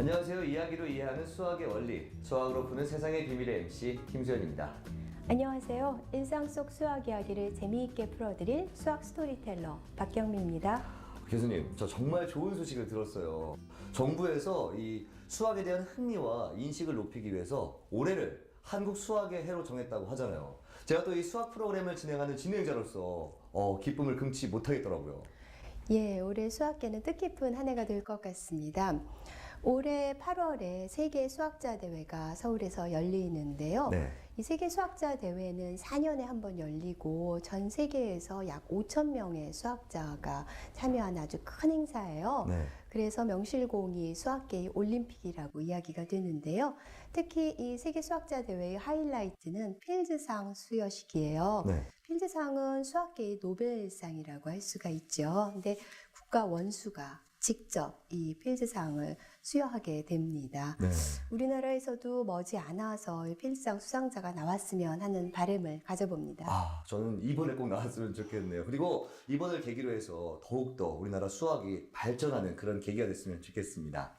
안녕하세요. 이야기로 이해하는 수학의 원리, 수학으로 푸는 세상의 비밀의 MC 김수현입니다. 안녕하세요. 일상 속 수학 이야기를 재미있게 풀어드릴 수학 스토리텔러 박경미입니다. 교수님, 저 정말 좋은 소식을 들었어요. 정부에서 이 수학에 대한 흥미와 인식을 높이기 위해서 올해를 한국 수학의 해로 정했다고 하잖아요. 제가 또 이 수학 프로그램을 진행하는 진행자로서 기쁨을 금치 못하겠더라고요. 예, 올해 수학계는 뜻깊은 한 해가 될 것 같습니다. 올해 8월에 세계 수학자 대회가 서울에서 열리는데요. 네. 이 세계 수학자 대회는 4년에 한 번 열리고 전 세계에서 약 5,000명의 수학자가 참여하는 아주 큰 행사예요. 네. 그래서 명실공히 수학계의 올림픽이라고 이야기가 되는데요. 특히 이 세계 수학자 대회의 하이라이트는 필즈상 수여식이에요. 네. 필즈상은 수학계의 노벨상이라고 할 수가 있죠. 근데 국가 원수가 직접 이 필즈상을 수여하게 됩니다. 네. 우리나라에서도 머지않아서 이 필즈상 수상자가 나왔으면 하는 바람을 가져봅니다. 저는 이번에 꼭 나왔으면 좋겠네요. 그리고 이번을 계기로 해서 더욱더 우리나라 수학이 발전하는 그런 계기가 됐으면 좋겠습니다.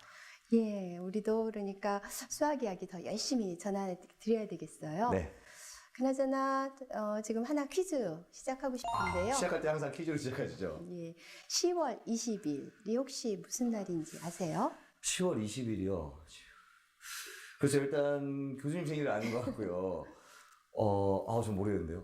예, 우리도 그러니까 수학 이야기 더 열심히 전해드려야 되겠어요. 네. 그나저나 지금 하나 퀴즈 시작하고 싶은데요. 시작할 때 항상 퀴즈로 시작하시죠. 예, 10월 20일이 혹시 무슨 날인지 아세요? 10월 20일이요. 그래서 일단 교수님 생일을 아는 것 같고요. 좀 모르겠는데요.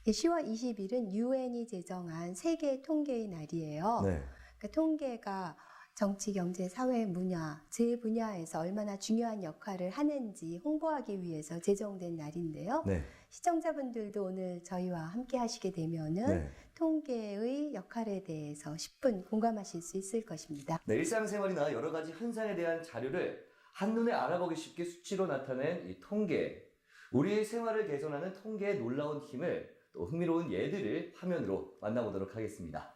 예, 10월 20일은 유엔이 제정한 세계 통계의 날이에요. 네. 그러니까 통계가 정치, 경제, 사회, 문화, 제 분야에서 얼마나 중요한 역할을 하는지 홍보하기 위해서 제정된 날인데요. 네. 시청자분들도 오늘 저희와 함께 하시게 되면은 네. 통계의 역할에 대해서 10분 공감하실 수 있을 것입니다. 네, 일상생활이나 여러 가지 현상에 대한 자료를 한눈에 알아보기 쉽게 수치로 나타낸 이 통계. 우리의 생활을 개선하는 통계의 놀라운 힘을 또 흥미로운 예들을 화면으로 만나보도록 하겠습니다.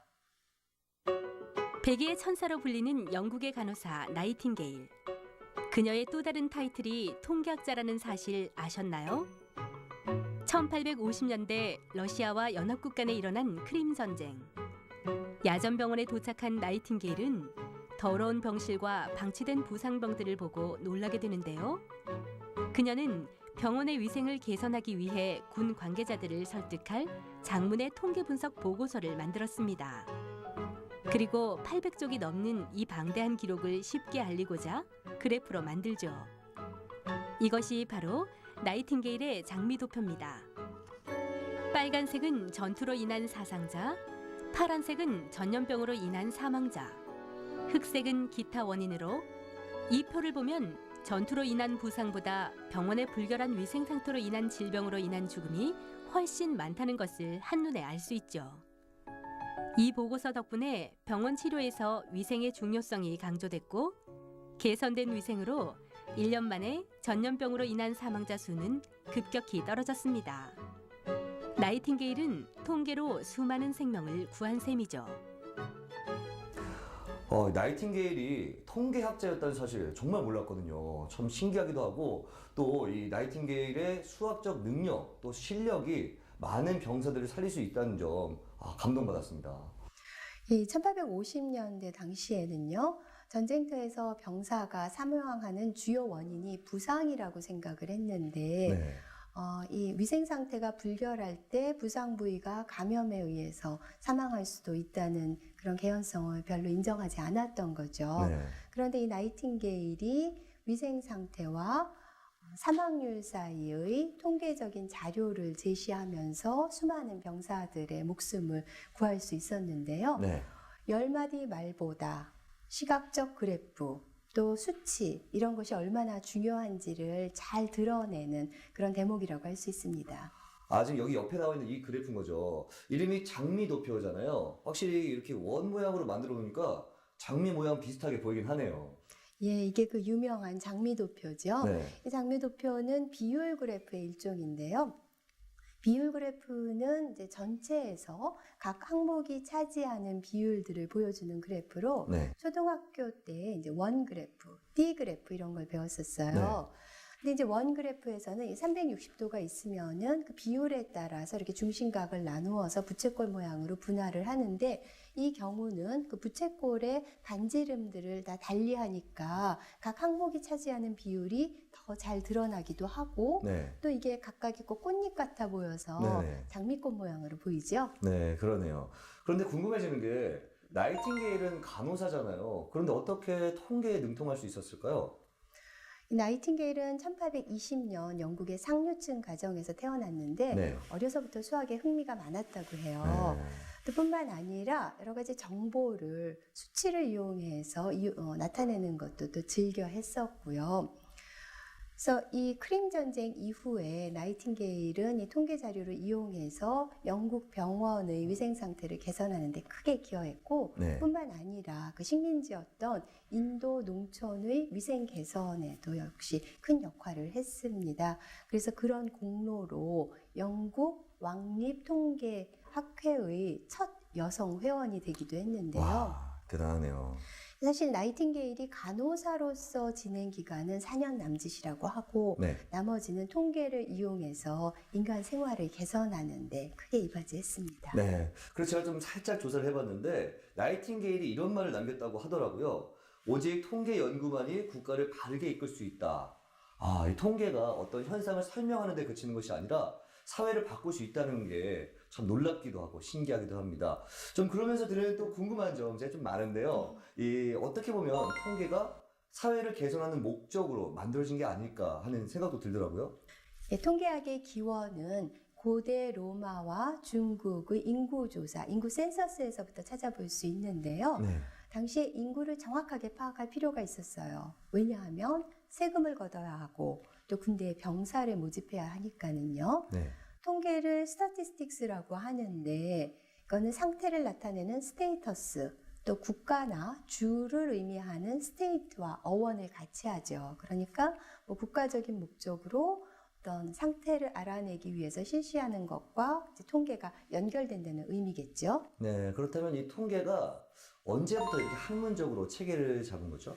백의의 천사로 불리는 영국의 간호사 나이팅게일. 그녀의 또 다른 타이틀이 통계학자라는 사실 아셨나요? 1850년대 러시아와 연합국 간에 일어난 크림 전쟁. 야전병원에 도착한 나이팅게일은 더러운 병실과 방치된 부상병들을 보고 놀라게 되는데요. 그녀는 병원의 위생을 개선하기 위해 군 관계자들을 설득할 장문의 통계 분석 보고서를 만들었습니다. 그리고 800쪽이 넘는 이 방대한 기록을 쉽게 알리고자 그래프로 만들죠. 이것이 바로 나이팅게일의 장미도표입니다. 빨간색은 전투로 인한 사상자, 파란색은 전염병으로 인한 사망자, 흑색은 기타 원인으로 이 표를 보면 전투로 인한 부상보다 병원의 불결한 위생 상태로 인한 질병으로 인한 죽음이 훨씬 많다는 것을 한눈에 알 수 있죠. 이 보고서 덕분에 병원 치료에서 위생의 중요성이 강조됐고 개선된 위생으로 1년 만에 전염병으로 인한 사망자 수는 급격히 떨어졌습니다. 나이팅게일은 통계로 수많은 생명을 구한 셈이죠. 나이팅게일이 통계학자였다는 사실 정말 몰랐거든요. 참 신기하기도 하고 또 이 나이팅게일의 수학적 능력 또 실력이 많은 병사들을 살릴 수 있다는 점 감동받았습니다. 이 1850년대 당시에는요, 전쟁터에서 병사가 사망하는 주요 원인이 부상이라고 생각을 했는데, 네. 이 위생 상태가 불결할 때 부상 부위가 감염에 의해서 사망할 수도 있다는 그런 개연성을 별로 인정하지 않았던 거죠. 네. 그런데 이 나이팅게일이 위생 상태와 사망률 사이의 통계적인 자료를 제시하면서 수많은 병사들의 목숨을 구할 수 있었는데요. 네. 10마디 말보다 시각적 그래프, 또 수치 이런 것이 얼마나 중요한지를 잘 드러내는 그런 대목이라고 할 수 있습니다. 지금 여기 옆에 나와 있는 이 그래프인 거죠. 이름이 장미도표잖아요. 확실히 이렇게 원 모양으로 만들어 놓으니까 장미 모양 비슷하게 보이긴 하네요. 예, 이게 그 유명한 장미도표죠. 네. 이 장미도표는 비율 그래프의 일종인데요. 비율 그래프는 이제 전체에서 각 항목이 차지하는 비율들을 보여주는 그래프로 네. 초등학교 때 이제 원 그래프, 띠 그래프 이런 걸 배웠었어요. 네. 근데 이제 원 그래프에서는 이 360도가 있으면은 그 비율에 따라서 이렇게 중심각을 나누어서 부채꼴 모양으로 분할을 하는데, 이 경우는 그 부채꼴의 반지름들을 다 달리하니까 각 항목이 차지하는 비율이 더 잘 드러나기도 하고, 네. 또 이게 각각이 꼭 꽃잎 같아 보여서 네네. 장미꽃 모양으로 보이죠? 네, 그러네요. 그런데 궁금해지는 게 나이팅게일은 간호사잖아요. 그런데 어떻게 통계에 능통할 수 있었을까요? 이 나이팅게일은 1820년 영국의 상류층 가정에서 태어났는데 네. 어려서부터 수학에 흥미가 많았다고 해요. 네. 또 뿐만 아니라 여러 가지 정보를 수치를 이용해서 나타내는 것도 또 즐겨 했었고요. 그래서 이 크림 전쟁 이후에 나이팅게일은 이 통계 자료를 이용해서 영국 병원의 위생 상태를 개선하는 데 크게 기여했고, 네. 뿐만 아니라 그 식민지였던 인도 농촌의 위생 개선에도 역시 큰 역할을 했습니다. 그래서 그런 공로로 영국 왕립통계학회의 첫 여성 회원이 되기도 했는데요. 와, 대단하네요. 사실 나이팅게일이 간호사로서 지낸 기간은 4년 남짓이라고 하고, 네. 나머지는 통계를 이용해서 인간 생활을 개선하는 데 크게 이바지했습니다. 네. 그래서 제가 좀 살짝 조사를 해봤는데 나이팅게일이 이런 말을 남겼다고 하더라고요. 오직 통계 연구만이 국가를 바르게 이끌 수 있다. 아, 이 통계가 어떤 현상을 설명하는 데 그치는 것이 아니라 사회를 바꿀 수 있다는 게 참 놀랍기도 하고 신기하기도 합니다. 좀 그러면서 드는 또 궁금한 점 제가 좀 많은데요. 이 어떻게 보면 통계가 사회를 개선하는 목적으로 만들어진 게 아닐까 하는 생각도 들더라고요. 예, 통계학의 기원은 고대 로마와 중국의 인구조사, 인구 센서스에서부터 찾아볼 수 있는데요. 네. 당시에 인구를 정확하게 파악할 필요가 있었어요. 왜냐하면 세금을 걷어야 하고 또 군대에 병사를 모집해야 하니까는요. 네. 통계를 스태티스틱스라고 하는데, 이거는 상태를 나타내는 스테이터스, 또 국가나 주를 의미하는 스테이트와 어원을 같이 하죠. 그러니까 뭐 국가적인 목적으로 어떤 상태를 알아내기 위해서 실시하는 것과 이제 통계가 연결된다는 의미겠죠. 네. 그렇다면 이 통계가 언제부터 이렇게 학문적으로 체계를 잡은 거죠?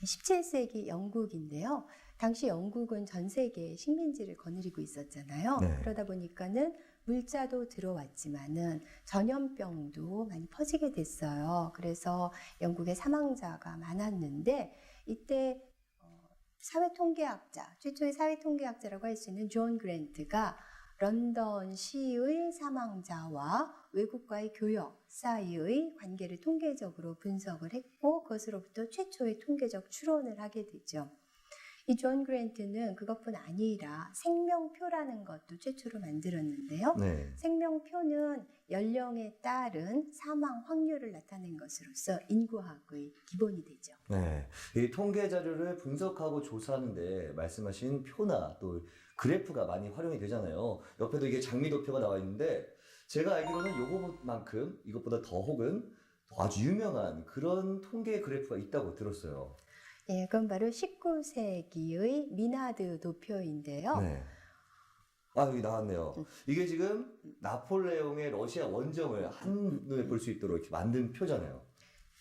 17세기 영국인데요. 당시 영국은 전 세계에 식민지를 거느리고 있었잖아요. 네. 그러다 보니까는 물자도 들어왔지만은 전염병도 많이 퍼지게 됐어요. 그래서 영국에 사망자가 많았는데, 이때 사회통계학자, 최초의 사회통계학자라고 할 수 있는 존 그랜트가 런던시의 사망자와 외국과의 교역 사이의 관계를 통계적으로 분석을 했고, 그것으로부터 최초의 통계적 추론을 하게 되죠. 이 존 그랜트는 그것뿐 아니라 생명표라는 것도 최초로 만들었는데요. 네. 생명표는 연령에 따른 사망 확률을 나타낸 것으로서 인구학의 기본이 되죠. 네. 이 통계 자료를 분석하고 조사하는데 말씀하신 표나 또 그래프가 많이 활용이 되잖아요. 옆에도 이게 장미도표가 나와 있는데 제가 알기로는 요거만큼 이것보다 더 혹은 더 아주 유명한 그런 통계 그래프가 있다고 들었어요. 예, 그건 바로 19세기의 미나드 도표인데요. 네. 아, 여기 나왔네요. 이게 지금 나폴레옹의 러시아 원정을 한눈에 볼 수 있도록 이렇게 만든 표잖아요.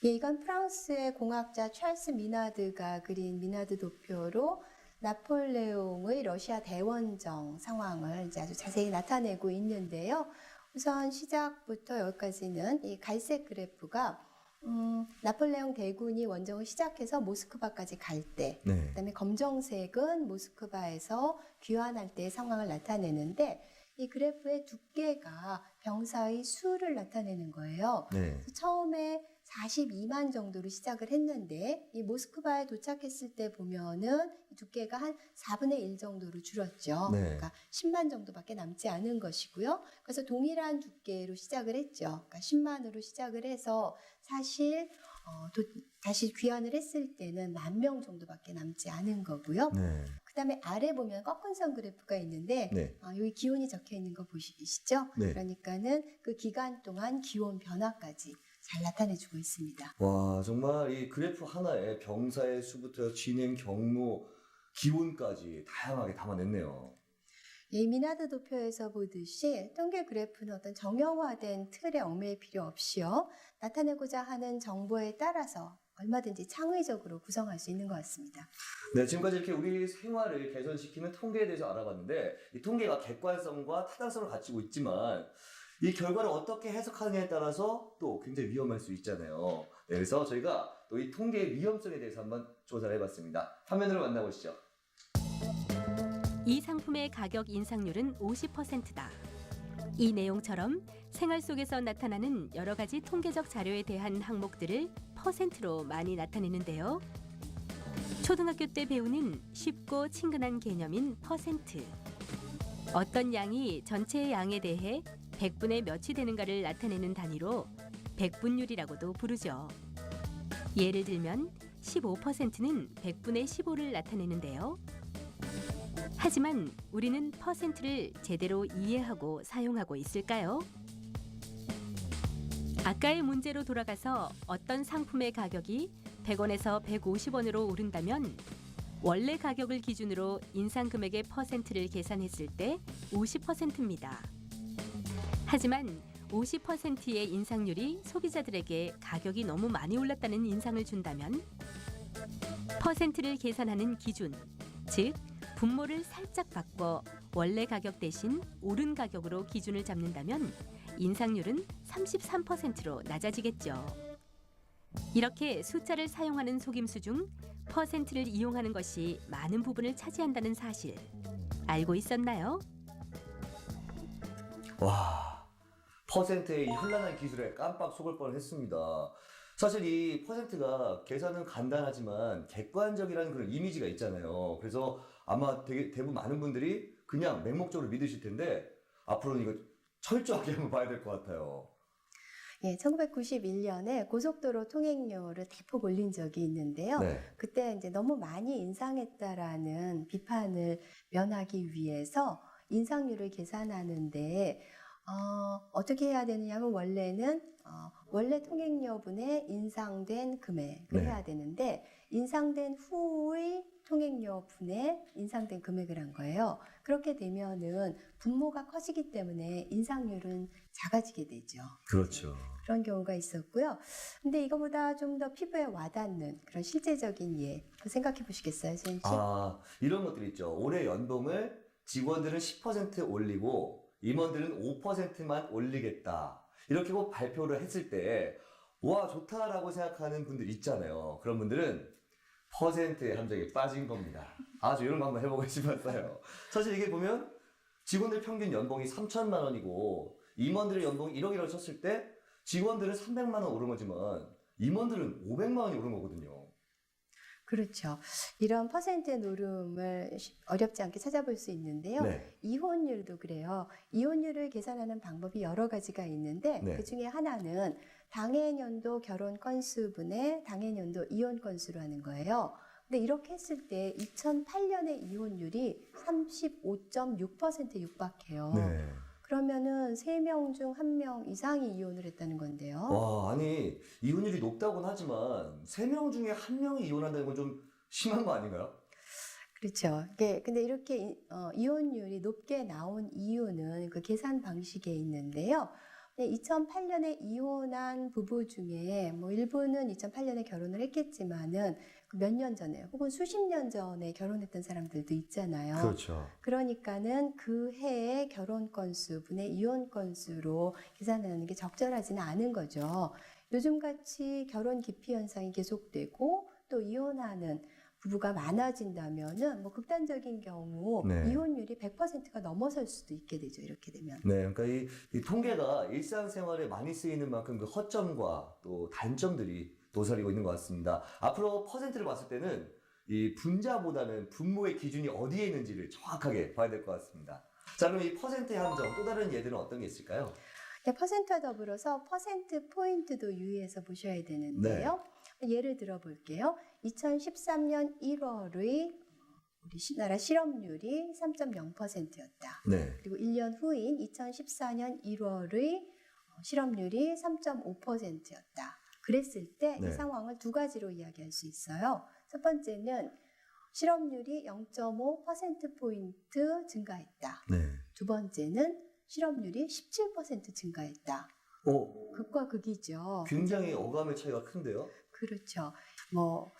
예, 이건 프랑스의 공학자 찰스 미나드가 그린 미나드 도표로 나폴레옹의 러시아 대원정 상황을 이제 아주 자세히 나타내고 있는데요. 우선 시작부터 여기까지는 이 갈색 그래프가 나폴레옹 대군이 원정을 시작해서 모스크바까지 갈 때, 네. 그다음에 검정색은 모스크바에서 귀환할 때의 상황을 나타내는데, 이 그래프의 두께가 병사의 수를 나타내는 거예요. 네. 그래서 처음에 42만 정도로 시작을 했는데, 이 모스크바에 도착했을 때 보면은 이 두께가 한 4분의 1 정도로 줄었죠. 네. 그러니까 10만 정도밖에 남지 않은 것이고요. 그래서 동일한 두께로 시작을 했죠. 그러니까 10만으로 시작을 해서 사실 다시 귀환을 했을 때는 10,000명 정도밖에 남지 않은 거고요. 네. 그 다음에 아래 보면 꺾은선 그래프가 있는데, 네. 여기 기온이 적혀 있는 거 보시죠? 네. 그러니까는 그 기간 동안 기온 변화까지 잘 나타내주고 있습니다. 와, 정말 이 그래프 하나에 병사의 수부터 진행 경로, 기온까지 다양하게 담아냈네요. 이 미나드 도표에서 보듯이 통계 그래프는 어떤 정형화된 틀에 얽매일 필요 없이요, 나타내고자 하는 정보에 따라서 얼마든지 창의적으로 구성할 수 있는 것 같습니다. 네, 지금까지 이렇게 우리 생활을 개선시키는 통계에 대해서 알아봤는데 이 통계가 객관성과 타당성을 가지고 있지만 이 결과를 어떻게 해석하느냐에 따라서 또 굉장히 위험할 수 있잖아요. 네, 그래서 저희가 또 이 통계의 위험성에 대해서 한번 조사를 해봤습니다. 화면으로 만나보시죠. 이 상품의 가격 인상률은 50%다. 이 내용처럼 생활 속에서 나타나는 여러 가지 통계적 자료에 대한 항목들을 퍼센트로 많이 나타내는데요. 초등학교 때 배우는 쉽고 친근한 개념인 퍼센트. 어떤 양이 전체의 양에 대해 100분의 몇이 되는가를 나타내는 단위로 백분율이라고도 부르죠. 예를 들면 15%는 100분의 15를 나타내는데요. 하지만 우리는 퍼센트를 제대로 이해하고 사용하고 있을까요? 아까의 문제로 돌아가서 어떤 상품의 가격이 100원에서 150원으로 오른다면 원래 가격을 기준으로 인상 금액의 퍼센트를 계산했을 때 50%입니다. 하지만 50%의 인상률이 소비자들에게 가격이 너무 많이 올랐다는 인상을 준다면 퍼센트를 계산하는 기준, 즉 분모를 살짝 바꿔 원래 가격 대신 오른 가격으로 기준을 잡는다면 인상률은 33%로 낮아지겠죠. 이렇게 숫자를 사용하는 속임수 중 퍼센트를 이용하는 것이 많은 부분을 차지한다는 사실 알고 있었나요? 와, 퍼센트의 이 현란한 기술에 깜빡 속을 뻔했습니다. 사실 이 퍼센트가 계산은 간단하지만 객관적이라는 그런 이미지가 있잖아요. 그래서 아마 대부분 많은 분들이 그냥 맹목적으로 믿으실 텐데 앞으로는 이거 철저하게 한번 봐야 될 것 같아요. 예, 1991년에 고속도로 통행료를 대폭 올린 적이 있는데요. 네. 그때 이제 너무 많이 인상했다라는 비판을 면하기 위해서 인상률을 계산하는데 어떻게 해야 되느냐면 원래는 원래 통행료분의 인상된 금액을 네. 해야 되는데 인상된 후의 통행료분의 인상된 금액을 한 거예요. 그렇게 되면은 분모가 커지기 때문에 인상률은 작아지게 되죠. 그렇죠. 그런 경우가 있었고요. 근데 이거보다 좀 더 피부에 와닿는 그런 실제적인 예, 생각해 보시겠어요, 선생님? 아, 이런 것들 있죠. 올해 연봉을 직원들은 10% 올리고 임원들은 5%만 올리겠다. 이렇게 꼭 발표를 했을 때, 와, 좋다라고 생각하는 분들 있잖아요. 그런 분들은 퍼센트의 함정에 빠진 겁니다. 아주 이런 거 한번 해보고 싶었어요. 사실 이게 보면 직원들 평균 연봉이 3천만 원이고 임원들의 연봉이 1억이라고 쳤을 때 직원들은 300만 원 오른 거지만 임원들은 500만 원이 오른 거거든요. 그렇죠. 이런 퍼센트의 노름을 어렵지 않게 찾아볼 수 있는데요. 네. 이혼율도 그래요. 이혼율을 계산하는 방법이 여러 가지가 있는데 네. 그 중에 하나는 당해년도 결혼 건수분의 당해년도 이혼 건수로 하는 거예요. 근데 이렇게 했을 때 2008년의 이혼율이 35.6%에 육박해요. 네. 그러면은 3명 중 1명 이상이 이혼을 했다는 건데요. 와, 아니, 이혼율이 높다고는 하지만 3명 중에 1명이 이혼한다는 건 좀 심한 거 아닌가요? 그렇죠. 근데 이렇게 이혼율이 높게 나온 이유는 그 계산 방식에 있는데요. 2008년에 이혼한 부부 중에 뭐 일부는 2008년에 결혼을 했겠지만은 몇 년 전에 혹은 수십 년 전에 결혼했던 사람들도 있잖아요. 그렇죠. 그러니까는 그 해의 결혼 건수 분의 이혼 건수로 계산하는 게 적절하지는 않은 거죠. 요즘같이 결혼 기피 현상이 계속되고 또 이혼하는 부부가 많아진다면은 뭐 극단적인 경우 네. 이혼율이 100%가 넘어설 수도 있게 되죠. 이렇게 되면. 네, 그러니까 이 통계가 일상생활에 많이 쓰이는 만큼 그 허점과 또 단점들이 도사리고 있는 것 같습니다. 앞으로 퍼센트를 봤을 때는 이 분자보다는 분모의 기준이 어디에 있는지를 정확하게 봐야 될 것 같습니다. 자, 그럼 이 퍼센트의 함정, 또 다른 예들은 어떤 게 있을까요? 네, 퍼센트와 더불어서 퍼센트 포인트도 유의해서 보셔야 되는데요. 예를 들어 볼게요. 2013년 1월의 우리나라 실업률이 3.0%였다. 네. 그리고 1년 후인 2014년 1월의 실업률이 3.5%였다. 그랬을 때 네. 이 상황을 두 가지로 이야기할 수 있어요. 첫 번째는 실업률이 0.5%포인트 증가했다. 네. 두 번째는 실업률이 17% 증가했다. 극과 극이죠. 굉장히 어감의 차이가 큰데요? 그렇죠. 뭐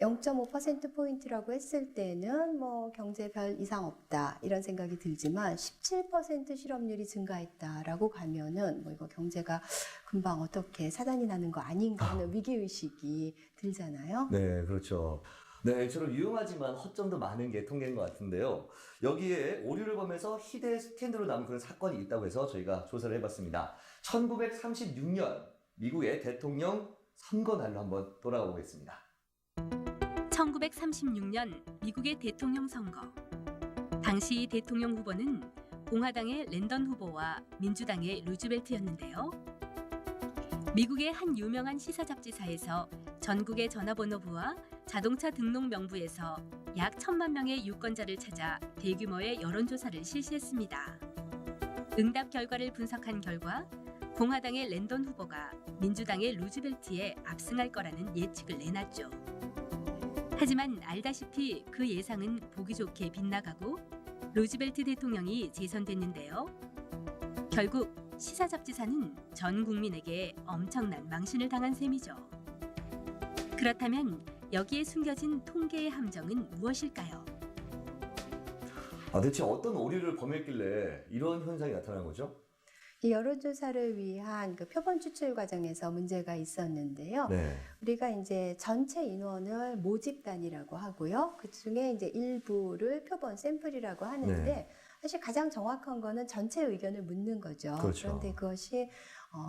0.5%포인트라고 했을 때는 뭐 경제 별 이상 없다 이런 생각이 들지만 17% 실업률이 증가했다라고 가면은 뭐 이거 경제가 금방 어떻게 사단이 나는 거 아닌가 하는 위기의식이 들잖아요. 네, 그렇죠. 네, 저런 유용하지만 허점도 많은 게 통계인 것 같은데요. 여기에 오류를 범해서 희대의 스캔들로 남은 그런 사건이 있다고 해서 저희가 조사를 해봤습니다. 1936년 미국의 대통령 선거 날로 한번 돌아가 보겠습니다. 1936년 미국의 대통령 선거. 당시 대통령 후보는 공화당의 랜던 후보와 민주당의 루즈벨트였는데요. 미국의 한 유명한 시사 잡지사에서 전국의 전화번호부와 자동차 등록 명부에서 약 1,000만 명의 유권자를 찾아 대규모의 여론조사를 실시했습니다. 응답 결과를 분석한 결과 공화당의 랜던 후보가 민주당의 루즈벨트에 압승할 거라는 예측을 내놨죠. 하지만 알다시피 그 예상은 보기 좋게 빗나가고 루즈벨트 대통령이 재선됐는데요. 결국 시사 잡지사는 전 국민에게 엄청난 망신을 당한 셈이죠. 그렇다면 여기에 숨겨진 통계의 함정은 무엇일까요? 대체 어떤 오류를 범했길래 이런 현상이 나타난 거죠? 이 여론조사를 위한 그 표본 추출 과정에서 문제가 있었는데요. 네. 우리가 이제 전체 인원을 모집단이라고 하고요. 그 중에 이제 일부를 표본 샘플이라고 하는데 네. 사실 가장 정확한 거는 전체 의견을 묻는 거죠. 그렇죠. 그런데 그것이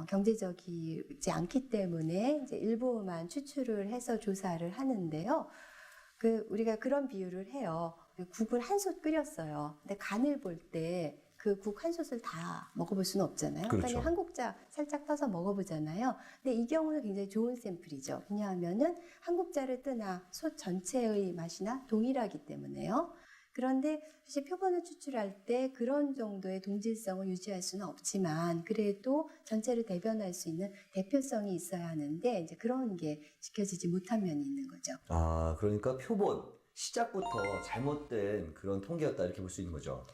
경제적이지 않기 때문에 이제 일부만 추출을 해서 조사를 하는데요. 우리가 그런 비유를 해요. 국을 한 솥 끓였어요. 근데 간을 볼 때 그 국 한 솥을 다 먹어볼 수는 없잖아요. 그렇죠. 그러니까 한 국자 살짝 떠서 먹어보잖아요. 근데 이 경우는 굉장히 좋은 샘플이죠. 왜냐하면은 한 국자를 뜨나 솥 전체의 맛이나 동일하기 때문에요. 그런데 사실 표본을 추출할 때 그런 정도의 동질성을 유지할 수는 없지만 그래도 전체를 대변할 수 있는 대표성이 있어야 하는데 이제 그런 게 지켜지지 못한 면이 있는 거죠. 그러니까 표본 시작부터 잘못된 그런 통계였다 이렇게 볼 수 있는 거죠.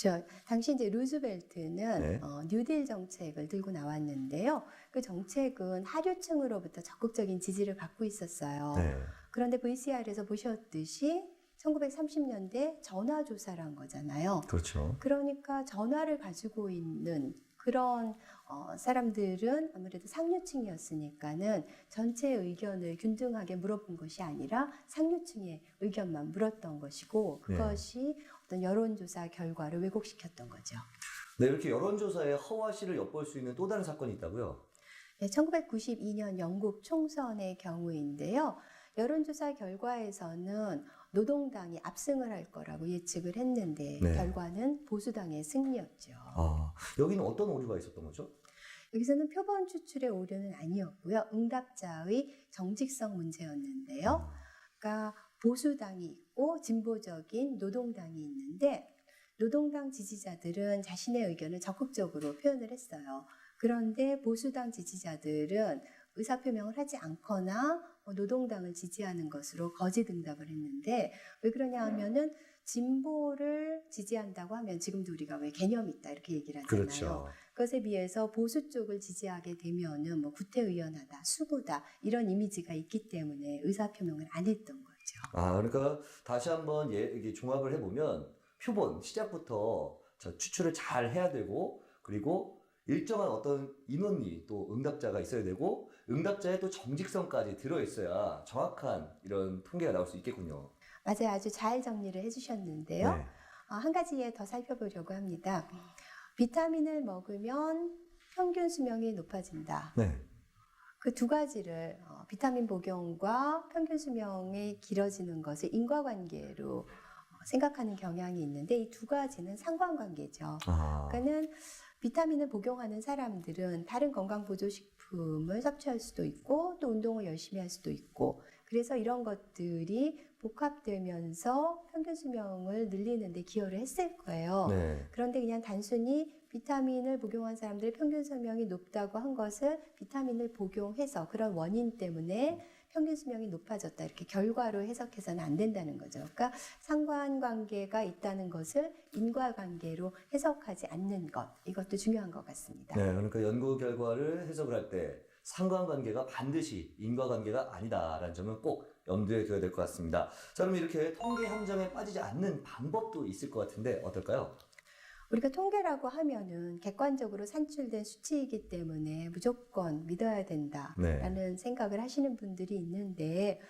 그렇죠. 당시 이제 루즈벨트는 네. 뉴딜 정책을 들고 나왔는데요. 그 정책은 하류층으로부터 적극적인 지지를 받고 있었어요. 네. 그런데 VCR에서 보셨듯이 1930년대 전화조사란 거잖아요. 그렇죠. 그러니까 전화를 가지고 있는 그런 사람들은 아무래도 상류층이었으니까는 전체 의견을 균등하게 물어본 것이 아니라 상류층의 의견만 물었던 것이고 그것이 어떤 여론조사 결과를 왜곡시켰던 거죠. 네, 이렇게 여론조사의 허와시를 엿볼 수 있는 또 다른 사건이 있다고요? 네, 1992년 영국 총선의 경우인데요. 여론조사 결과에서는 노동당이 압승을 할 거라고 예측을 했는데 네. 결과는 보수당의 승리였죠. 여기는 어떤 오류가 있었던 거죠? 여기서는 표본 추출의 오류는 아니었고요. 응답자의 정직성 문제였는데요. 그러니까 보수당이 있고 진보적인 노동당이 있는데 노동당 지지자들은 자신의 의견을 적극적으로 표현을 했어요. 그런데 보수당 지지자들은 의사표명을 하지 않거나 노동당을 지지하는 것으로 거짓 응답을 했는데 왜 그러냐 하면은 진보를 지지한다고 하면 지금도 우리가 왜 개념이 있다 이렇게 얘기를 하잖아요. 그렇죠. 그것에 비해서 보수 쪽을 지지하게 되면은 뭐 구태의연하다, 수구다 이런 이미지가 있기 때문에 의사표명을 안 했던 거죠. 그러니까 다시 한번 이게 종합을 해보면 표본 시작부터 추출을 잘 해야 되고 그리고 일정한 어떤 인원이 또 응답자가 있어야 되고 응답자의 또 정직성까지 들어있어야 정확한 이런 통계가 나올 수 있겠군요. 맞아요. 아주 잘 정리를 해주셨는데요. 네. 한 가지 더 살펴보려고 합니다. 비타민을 먹으면 평균 수명이 높아진다. 네. 그 두 가지를 비타민 복용과 평균 수명이 길어지는 것을 인과관계로 생각하는 경향이 있는데 이 두 가지는 상관관계죠. 그러니까는 비타민을 복용하는 사람들은 다른 건강보조식품을 섭취할 수도 있고 또 운동을 열심히 할 수도 있고 그래서 이런 것들이 복합되면서 평균 수명을 늘리는 데 기여를 했을 거예요. 네. 그런데 그냥 단순히 비타민을 복용한 사람들의 평균 수명이 높다고 한 것을 비타민을 복용해서 그런 원인 때문에 평균 수명이 높아졌다 이렇게 결과로 해석해서는 안 된다는 거죠. 그러니까 상관관계가 있다는 것을 인과관계로 해석하지 않는 것 이것도 중요한 것 같습니다. 네, 그러니까 연구 결과를 해석을 할 때 상관관계가 반드시 인과관계가 아니다라는 점은 꼭 염두에 둬야 될 것 같습니다. 자, 그럼 이렇게 통계 함정에 빠지지 않는 방법도 있을 것 같은데 어떨까요? 우리가 통계라고 하면은 객관적으로 산출된 수치이기 때문에 무조건 믿어야 된다라는 생각을 하시는 분들이 있는데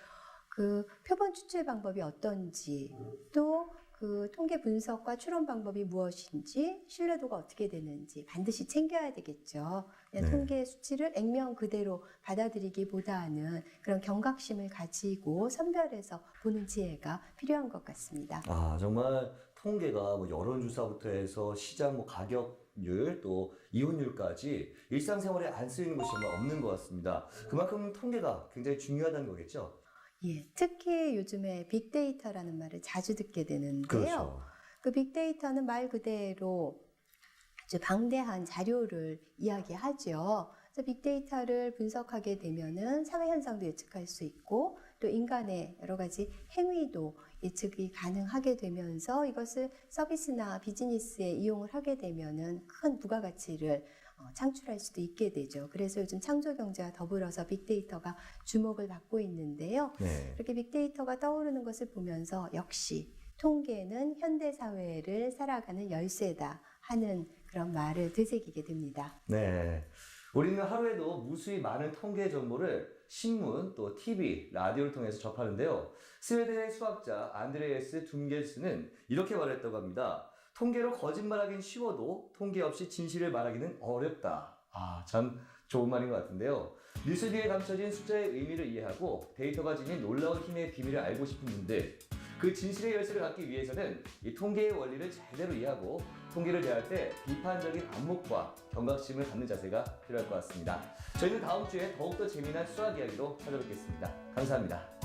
그 표본 추출 방법이 어떤지 또 그 통계 분석과 추론 방법이 무엇인지 신뢰도가 어떻게 되는지 반드시 챙겨야 되겠죠. 그냥 네. 통계 수치를 액면 그대로 받아들이기보다는 그런 경각심을 가지고 선별해서 보는 지혜가 필요한 것 같습니다. 아, 정말 통계가 뭐 여론조사부터 해서 시장 뭐 가격률 또 이혼율까지 일상생활에 안 쓰이는 곳이 정말 없는 것 같습니다. 그만큼 통계가 굉장히 중요하다는 거겠죠? 예, 특히 요즘에 빅데이터라는 말을 자주 듣게 되는데요. 그렇죠. 그 빅데이터는 말 그대로 아주 방대한 자료를 이야기하죠. 그래서 빅데이터를 분석하게 되면은 사회 현상도 예측할 수 있고 또 인간의 여러 가지 행위도 예측이 가능하게 되면서 이것을 서비스나 비즈니스에 이용을 하게 되면은 큰 부가가치를 창출할 수도 있게 되죠. 그래서 요즘 창조경제와 더불어서 빅데이터가 주목을 받고 있는데요. 네. 이렇게 빅데이터가 떠오르는 것을 보면서 역시 통계는 현대사회를 살아가는 열쇠다 하는 그런 말을 되새기게 됩니다. 네. 우리는 하루에도 무수히 많은 통계 정보를 신문, 또 TV, 라디오를 통해서 접하는데요. 스웨덴의 수학자 안드레아스 둠겔스는 이렇게 말했다고 합니다. 통계로 거짓말하기는 쉬워도 통계 없이 진실을 말하기는 어렵다. 아, 참 좋은 말인 것 같은데요. 뉴스 뒤에 감춰진 숫자의 의미를 이해하고 데이터가 지닌 놀라운 힘의 비밀을 알고 싶은 분들, 그 진실의 열쇠를 갖기 위해서는 이 통계의 원리를 제대로 이해하고 통계를 대할 때 비판적인 안목과 경각심을 갖는 자세가 필요할 것 같습니다. 저희는 다음 주에 더욱더 재미난 수학 이야기로 찾아뵙겠습니다. 감사합니다.